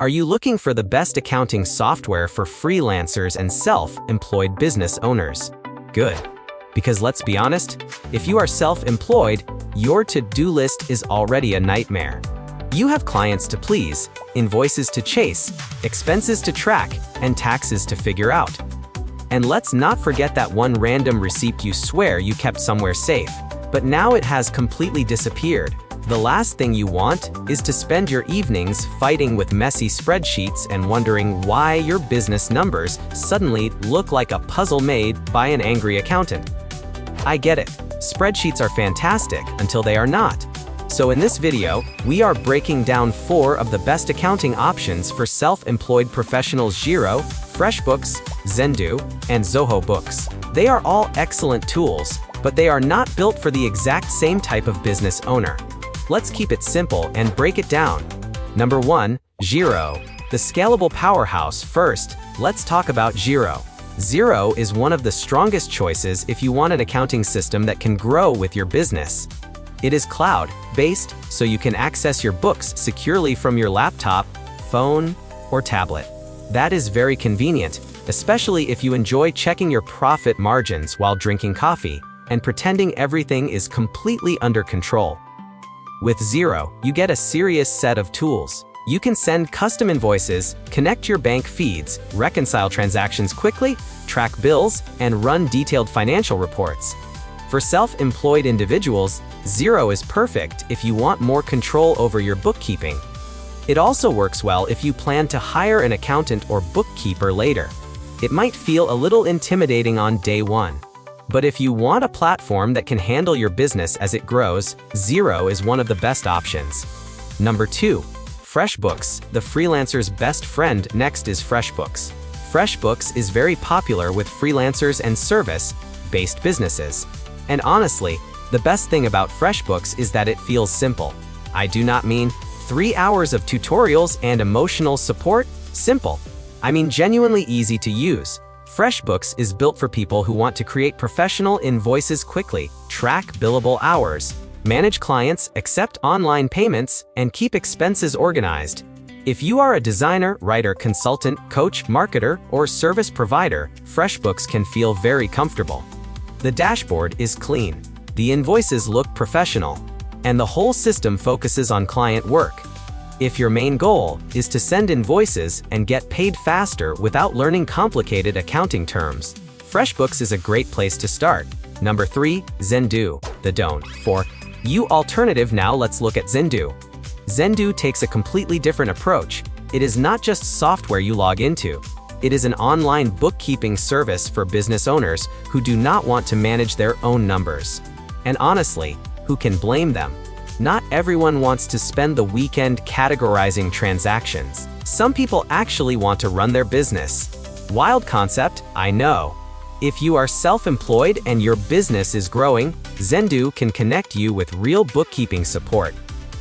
Are you looking for the best accounting software for freelancers and self-employed business owners? Good. Because let's be honest, if you are self-employed, your to-do list is already a nightmare. You have clients to please, invoices to chase, expenses to track, and taxes to figure out. And let's not forget that one random receipt you swear you kept somewhere safe, but now it has completely disappeared. The last thing you want is to spend your evenings fighting with messy spreadsheets and wondering why your business numbers suddenly look like a puzzle made by an angry accountant. I get it. Spreadsheets are fantastic until they are not. So in this video, we are breaking down 4 of the best accounting options for self-employed professionals: Xero, FreshBooks, Xendoo, and Zoho Books. They are all excellent tools, but they are not built for the exact same type of business owner. Let's keep it simple and break it down. Number 1, Xero, the scalable powerhouse. First, let's talk about Xero. Xero is one of the strongest choices if you want an accounting system that can grow with your business. It is cloud-based, so you can access your books securely from your laptop, phone, or tablet. That is very convenient, especially if you enjoy checking your profit margins while drinking coffee and pretending everything is completely under control. With Xero, you get a serious set of tools. You can send custom invoices, connect your bank feeds, reconcile transactions quickly, track bills, and run detailed financial reports. For self-employed individuals, Xero is perfect if you want more control over your bookkeeping. It also works well if you plan to hire an accountant or bookkeeper later. It might feel a little intimidating on day one. But if you want a platform that can handle your business as it grows, Xero is one of the best options. Number 2, FreshBooks, the freelancer's best friend. Next is FreshBooks. FreshBooks is very popular with freelancers and service-based businesses. And honestly, the best thing about FreshBooks is that it feels simple. I do not mean 3 hours of tutorials and emotional support. Simple. I mean genuinely easy to use. FreshBooks is built for people who want to create professional invoices quickly, track billable hours, manage clients, accept online payments, and keep expenses organized. If you are a designer, writer, consultant, coach, marketer, or service provider, FreshBooks can feel very comfortable. The dashboard is clean, the invoices look professional, and the whole system focuses on client work. If your main goal is to send invoices and get paid faster without learning complicated accounting terms, FreshBooks is a great place to start. Number 3, Xendoo, the don't-for-you alternative. Now let's look at Xendoo. Xendoo takes a completely different approach. It is not just software you log into. It is an online bookkeeping service for business owners who do not want to manage their own numbers. And honestly, who can blame them? Not everyone wants to spend the weekend categorizing transactions. Some people actually want to run their business. Wild concept, I know. If you are self-employed and your business is growing, Xendoo can connect you with real bookkeeping support.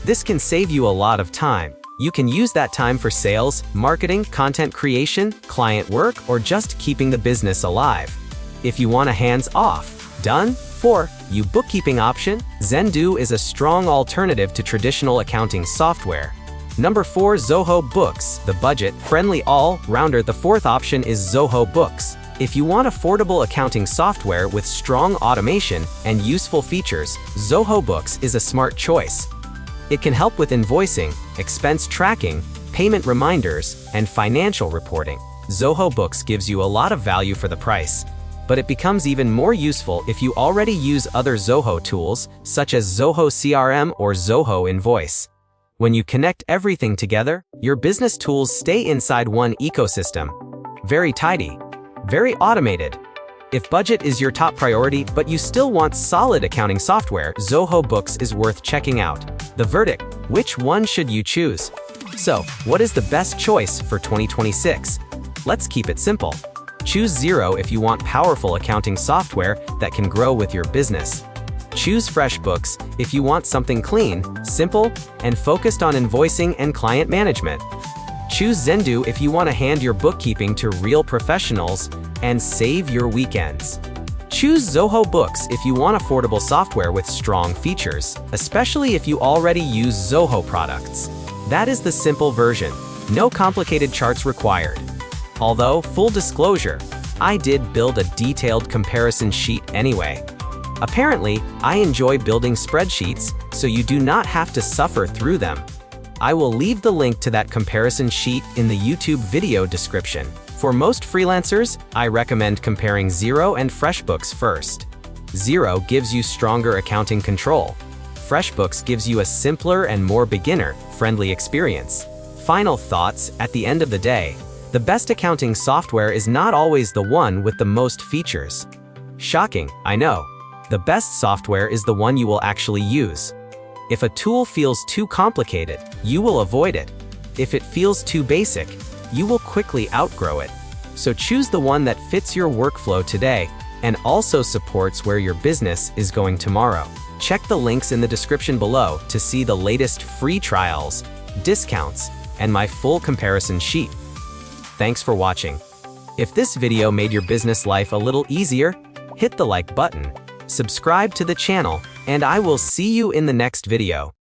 This can save you a lot of time. You can use that time for sales, marketing, content creation, client work, or just keeping the business alive. If you want a hands-off, done-for-you bookkeeping option, Xendoo is a strong alternative to traditional accounting software. Number 4, Zoho Books, the budget-friendly all-rounder. The 4th option is Zoho Books. If you want affordable accounting software with strong automation and useful features, Zoho Books is a smart choice. It can help with invoicing, expense tracking, payment reminders, and financial reporting. Zoho Books gives you a lot of value for the price. But it becomes even more useful if you already use other Zoho tools, such as Zoho CRM or Zoho Invoice. When you connect everything together, your business tools stay inside one ecosystem. Very tidy, very automated. If budget is your top priority, but you still want solid accounting software, Zoho Books is worth checking out. The verdict: which one should you choose? So, what is the best choice for 2026? Let's keep it simple. Choose Xero if you want powerful accounting software that can grow with your business. Choose FreshBooks if you want something clean, simple, and focused on invoicing and client management. Choose Xendoo if you want to hand your bookkeeping to real professionals and save your weekends. Choose Zoho Books if you want affordable software with strong features, especially if you already use Zoho products. That is the simple version. No complicated charts required. Although, full disclosure, I did build a detailed comparison sheet anyway. Apparently, I enjoy building spreadsheets, so you do not have to suffer through them. I will leave the link to that comparison sheet in the YouTube video description. For most freelancers, I recommend comparing Xero and FreshBooks first. Xero gives you stronger accounting control. FreshBooks gives you a simpler and more beginner-friendly experience. Final thoughts: at the end of the day, the best accounting software is not always the one with the most features. Shocking, I know. The best software is the one you will actually use. If a tool feels too complicated, you will avoid it. If it feels too basic, you will quickly outgrow it. So choose the one that fits your workflow today and also supports where your business is going tomorrow. Check the links in the description below to see the latest free trials, discounts, and my full comparison sheet. Thanks for watching. If this video made your business life a little easier, hit the like button, subscribe to the channel, and I will see you in the next video.